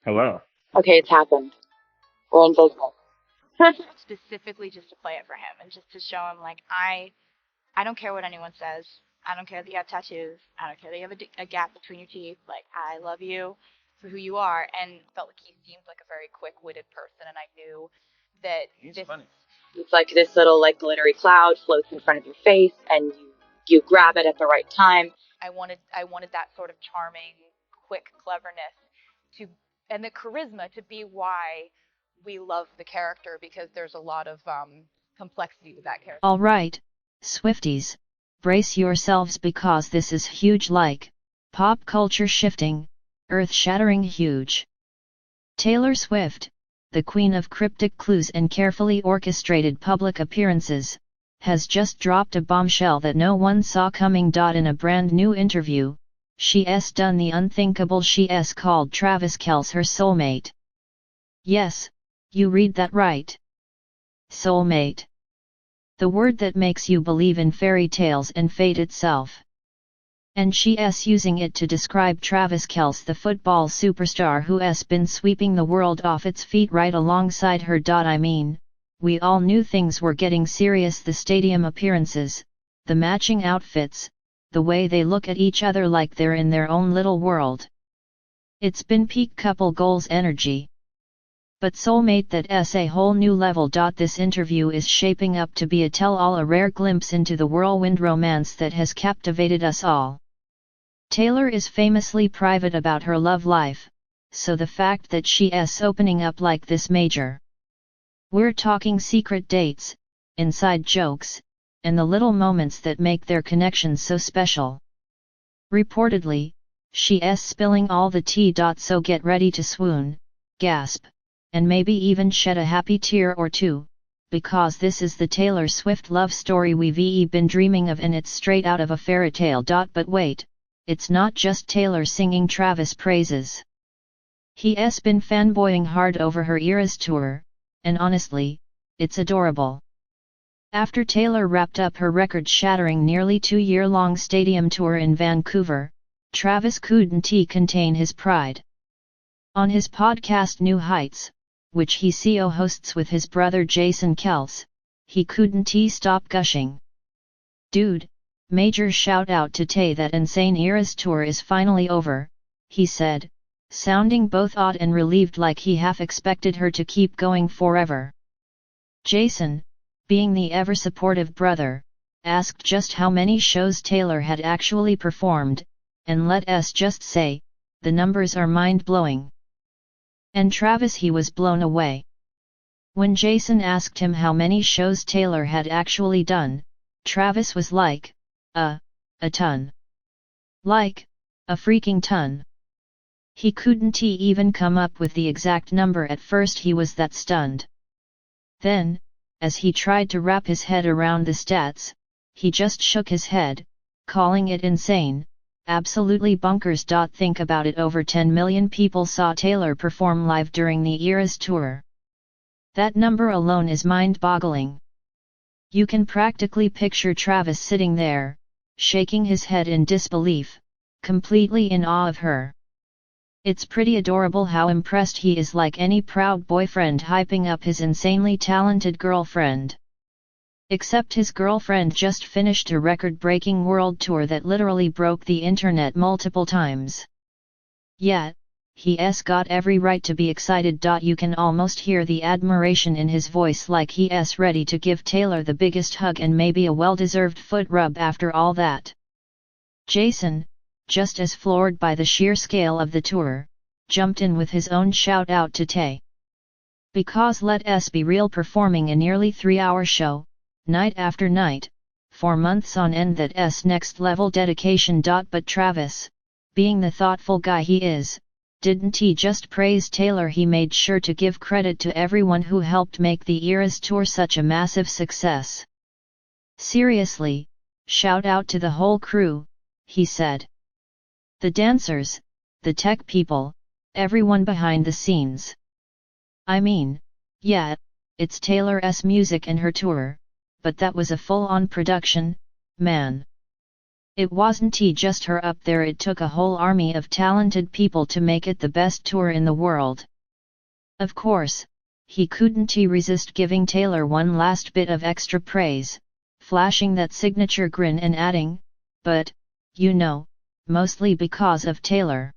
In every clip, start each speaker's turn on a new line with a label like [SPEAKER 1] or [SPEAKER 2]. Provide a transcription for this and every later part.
[SPEAKER 1] Hello.
[SPEAKER 2] Okay, it's happened. We're in business.
[SPEAKER 3] specifically just to play it for him and just to show him like I don't care what anyone says. I don't care that you have tattoos. I don't care that you have a gap between your teeth. Like I love you for who you are, and felt like he seemed like a very quick-witted person, and I knew that
[SPEAKER 1] He's
[SPEAKER 3] this
[SPEAKER 1] funny.
[SPEAKER 2] It's like this little like glittery cloud floats in front of your face, and you grab it at the right time.
[SPEAKER 3] I wanted that sort of charming, quick cleverness to and the charisma to be why we love the character because there's a lot of complexity to that character.
[SPEAKER 4] All right, Swifties, brace yourselves because this is huge, like pop culture shifting, earth-shattering huge. Taylor Swift, the queen of cryptic clues and carefully orchestrated public appearances, has just dropped a bombshell that no one saw coming. In a brand new interview, she's done the unthinkable. She's called Travis Kelce her soulmate. Yes, you read that right. Soulmate. The word that makes you believe in fairy tales and fate itself. And she's using it to describe Travis Kelce, the football superstar who's been sweeping the world off its feet right alongside her. I mean, we all knew things were getting serious. The stadium appearances, the matching outfits, the way they look at each other like they're in their own little world. It's been peak couple goals energy. But soulmate, that's a whole new level. This interview is shaping up to be a tell-all, a rare glimpse into the whirlwind romance that has captivated us all. Taylor is famously private about her love life, so the fact that she's opening up like this major. We're talking secret dates, inside jokes, and the little moments that make their connection so special. Reportedly, she's spilling all the tea. So get ready to swoon, gasp, and maybe even shed a happy tear or two, because this is the Taylor Swift love story we've been dreaming of, and it's straight out of a fairy tale. But wait, it's not just Taylor singing Travis praises. He's been fanboying hard over her Eras tour, and honestly, it's adorable. After Taylor wrapped up her record-shattering nearly 2-year-long stadium tour in Vancouver, Travis couldn't contain his pride. On his podcast New Heights, which he co-hosts with his brother Jason Kelce, he couldn't stop gushing. "Dude, major shout out to Tay, that insane Eras tour is finally over," he said, sounding both odd and relieved, like he half expected her to keep going forever. Jason, being the ever-supportive brother, asked just how many shows Taylor had actually performed, and let's just say, the numbers are mind-blowing. And Travis, he was blown away. When Jason asked him how many shows Taylor had actually done, Travis was like, a ton. Like, a freaking ton. He couldn't even come up with the exact number at first. He was that stunned. Then, as he tried to wrap his head around the stats, he just shook his head, calling it insane. Absolutely bonkers. Think about it, over 10 million people saw Taylor perform live during the Eras tour. That number alone is mind-boggling. You can practically picture Travis sitting there, shaking his head in disbelief, completely in awe of her. It's pretty adorable how impressed he is, like any proud boyfriend hyping up his insanely talented girlfriend. Except his girlfriend just finished a record-breaking world tour that literally broke the internet multiple times. Yet, he's got every right to be excited. You can almost hear the admiration in his voice, like he's ready to give Taylor the biggest hug and maybe a well-deserved foot rub after all that. Jason, just as floored by the sheer scale of the tour, jumped in with his own shout-out to Tay. Because let's be real, performing a nearly 3-hour show, night after night, for months on end, that's next level dedication. But Travis, being the thoughtful guy he is, didn't just praise Taylor, he made sure to give credit to everyone who helped make the Eras tour such a massive success. "Seriously, shout out to the whole crew," he said. "The dancers, the tech people, everyone behind the scenes. I mean, yeah, it's Taylor's music and her tour, but that was a full-on production, man. It wasn't just her up there, it took a whole army of talented people to make it the best tour in the world. Of course, he couldn't resist giving Taylor one last bit of extra praise, flashing that signature grin and adding, "But, you know, mostly because of Taylor."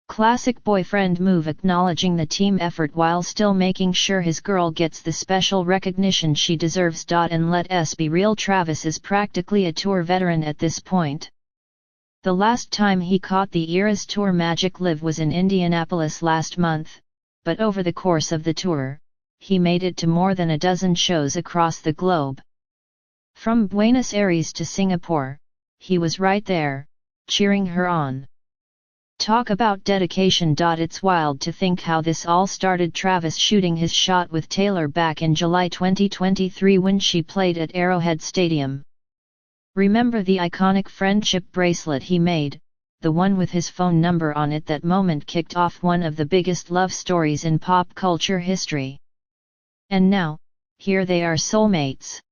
[SPEAKER 4] Classic boyfriend move, acknowledging the team effort while still making sure his girl gets the special recognition she deserves. And let's be real, Travis is practically a tour veteran at this point. The last time he caught the Eras Tour magic live was in Indianapolis last month, but over the course of the tour, he made it to more than a dozen shows across the globe. From Buenos Aires to Singapore, he was right there, cheering her on. Talk about dedication. It's wild to think how this all started. Travis shooting his shot with Taylor back in July 2023 when she played at Arrowhead Stadium. Remember the iconic friendship bracelet he made, the one with his phone number on it? That moment kicked off one of the biggest love stories in pop culture history. And now, here they are, soulmates.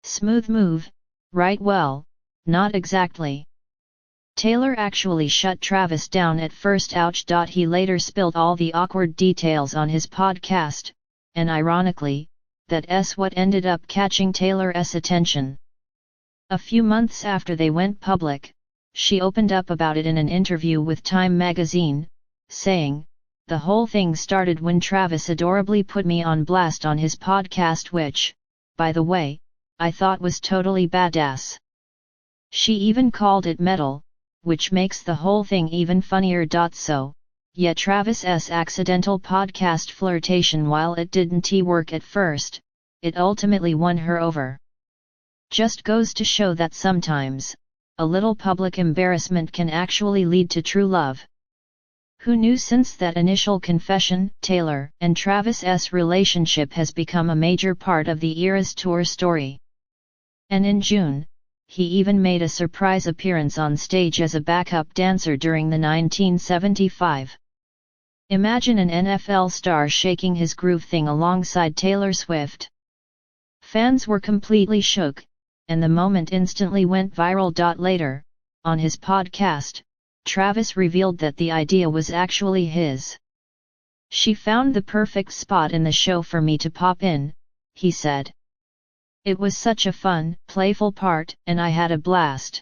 [SPEAKER 4] Smooth move, right? Well, not exactly. Taylor actually shut Travis down at first. Ouch. He later spilled all the awkward details on his podcast, and ironically, that's what ended up catching Taylor's attention. A few months after they went public, she opened up about it in an interview with Time magazine, saying, "The whole thing started when Travis adorably put me on blast on his podcast, which, by the way, I thought was totally badass." She even called it metal, which makes the whole thing even funnier. So, yeah, Travis's accidental podcast flirtation, while it didn't work at first, it ultimately won her over. Just goes to show that sometimes, a little public embarrassment can actually lead to true love. Who knew? Since that initial confession, Taylor and Travis's relationship has become a major part of the Eras Tour story. And in June, he even made a surprise appearance on stage as a backup dancer during the 1975. Imagine an NFL star shaking his groove thing alongside Taylor Swift. Fans were completely shook, and the moment instantly went viral. Later, on his podcast, Travis revealed that the idea was actually his. "She found the perfect spot in the show for me to pop in," he said. "It was such a fun, playful part, and I had a blast."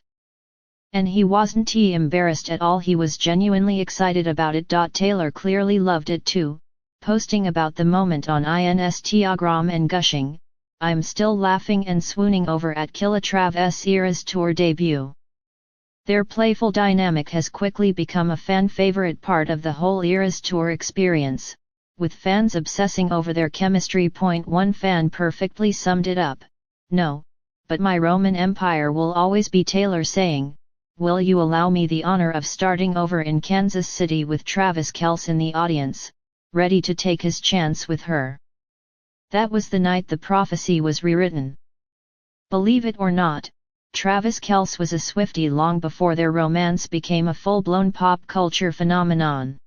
[SPEAKER 4] And he wasn't embarrassed at all, he was genuinely excited about it. Taylor clearly loved it too, posting about the moment on Instagram and gushing, "I'm still laughing and swooning over at Killa Trav's Eras Tour debut." Their playful dynamic has quickly become a fan-favorite part of the whole Eras Tour experience, with fans obsessing over their chemistry. One fan perfectly summed it up, "No, but my Roman Empire will always be Taylor saying, 'Will you allow me the honor of starting over in Kansas City with Travis Kelce in the audience, ready to take his chance with her?'" That was the night the prophecy was rewritten. Believe it or not, Travis Kelce was a Swiftie long before their romance became a full-blown pop culture phenomenon.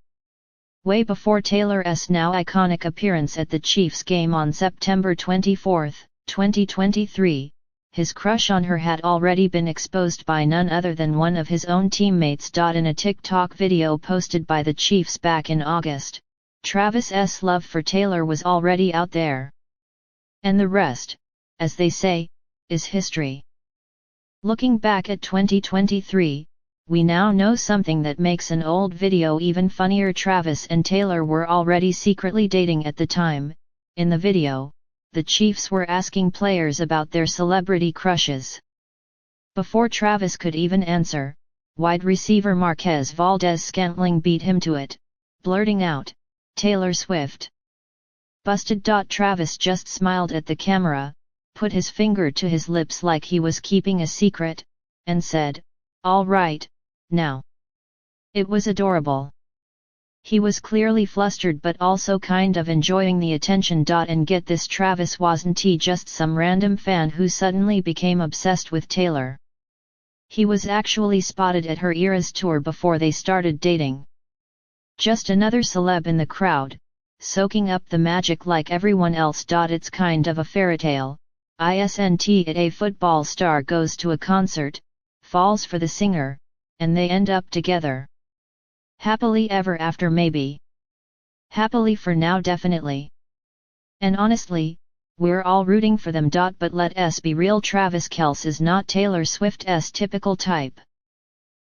[SPEAKER 4] Way before Taylor's now iconic appearance at the Chiefs game on September 24, 2023, his crush on her had already been exposed by none other than one of his own teammates. In a TikTok video posted by the Chiefs back in August, Travis's love for Taylor was already out there. And the rest, as they say, is history. Looking back at 2023, we now know something that makes an old video even funnier. Travis and Taylor were already secretly dating at the time. In the video, the Chiefs were asking players about their celebrity crushes. Before Travis could even answer, wide receiver Marquez Valdez-Scantling beat him to it, blurting out, "Taylor Swift." Busted. Travis just smiled at the camera, put his finger to his lips like he was keeping a secret, and said, "All right, now." It was adorable. He was clearly flustered but also kind of enjoying the attention. And get this, Travis wasn't just some random fan who suddenly became obsessed with Taylor. He was actually spotted at her Eras Tour before they started dating. Just another celeb in the crowd, soaking up the magic like everyone else. It's kind of a fairytale, isn't it? A football star goes to a concert, falls for the singer, and they end up together. Happily ever after maybe. Happily for now definitely. And honestly, we're all rooting for them. But let's be real, Travis Kelce is not Taylor Swift's typical type.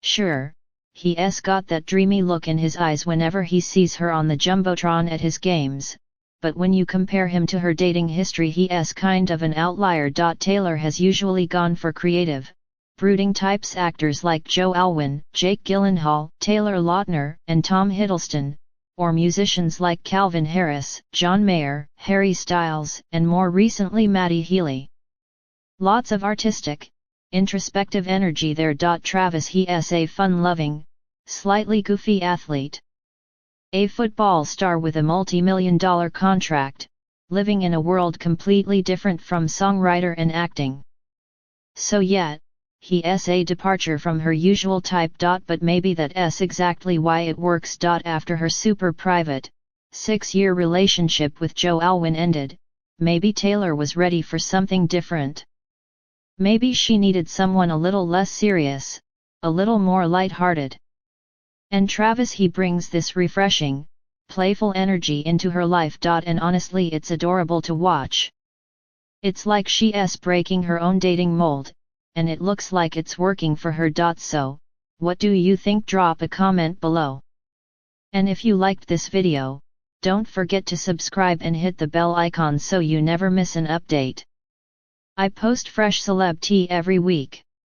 [SPEAKER 4] Sure, he's got that dreamy look in his eyes whenever he sees her on the Jumbotron at his games, but when you compare him to her dating history, he's kind of an outlier. Taylor has usually gone for creative, brooding types, actors like Joe Alwyn, Jake Gyllenhaal, Taylor Lautner, and Tom Hiddleston, or musicians like Calvin Harris, John Mayer, Harry Styles, and more recently Matty Healy. Lots of artistic, introspective energy there. Travis, he's a fun-loving, slightly goofy athlete. A football star with a multi-million-dollar contract, living in a world completely different from songwriter and acting. So yeah, he's a departure from her usual type. But maybe that's exactly why it works. After her super private, 6-year relationship with Joe Alwyn ended, maybe Taylor was ready for something different. Maybe she needed someone a little less serious, a little more light-hearted. And Travis, he brings this refreshing, playful energy into her life. And honestly, it's adorable to watch. It's like she's breaking her own dating mold, and it looks like it's working for her. So, what do you think? Drop a comment below. And if you liked this video, don't forget to subscribe and hit the bell icon so you never miss an update. I post fresh celeb tea every week.